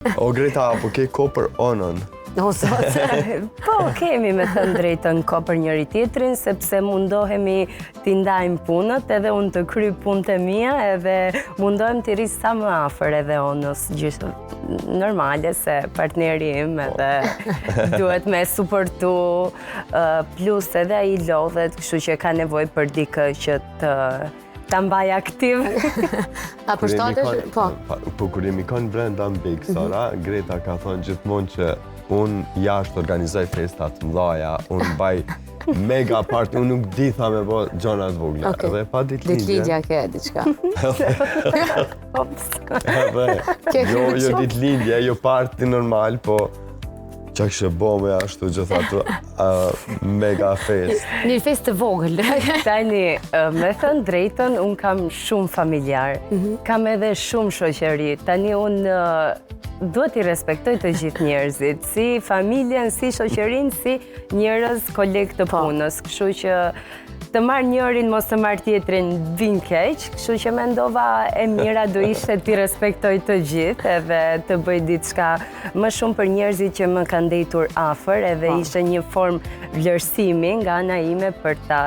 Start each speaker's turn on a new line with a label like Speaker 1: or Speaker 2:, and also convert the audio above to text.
Speaker 1: O Greta, po ke ko për onën?
Speaker 2: Po, kemi me thënë drejtën ko për njëri tjetrin, sepse mundohemi t'i ndajmë punët, edhe unë të kry punët e mia, edhe mundohem t'i rrisë sa më afër edhe onës, gjithë normale se partneri im edhe duhet me suportu, plus edhe ai lodhet, kështu që ka nevojë për dikë që ta mbaj aktiv.
Speaker 3: A përshtatesh? Po.
Speaker 1: Po kur jemi kanë brenda Big Sara, Greta ka thonë gjithmonë që unë jashtë organizoj festat mëdhaja, unë baj mega party, unë nuk di tha me bo gjona të vogla. Edhe pa ditëlindje.
Speaker 3: Ditëlindja ke diçka.
Speaker 1: Jo ditëlindje, jo party normal, po qa kështë bo me ashtu gjitha të mega fest.
Speaker 3: Një fest të vogël.
Speaker 2: Tani, me thënë drejtën, unë kam shumë familjar, kam edhe shumë shoqëri. Tani, unë duhet i respektoj të gjithë njerëzit, si familjen, si shoqërinë, si njerëz kolegë të punës. Kështu që të marrë njërin, mos të marrë tjetrin vin keq, kështu që mendova e mira do ishte t'i respektoj të gjithë edhe të bëj diçka më shumë për njerëzit që më kanë ndetur afër, edhe ishte një formë vlerësimi nga ana ime për ta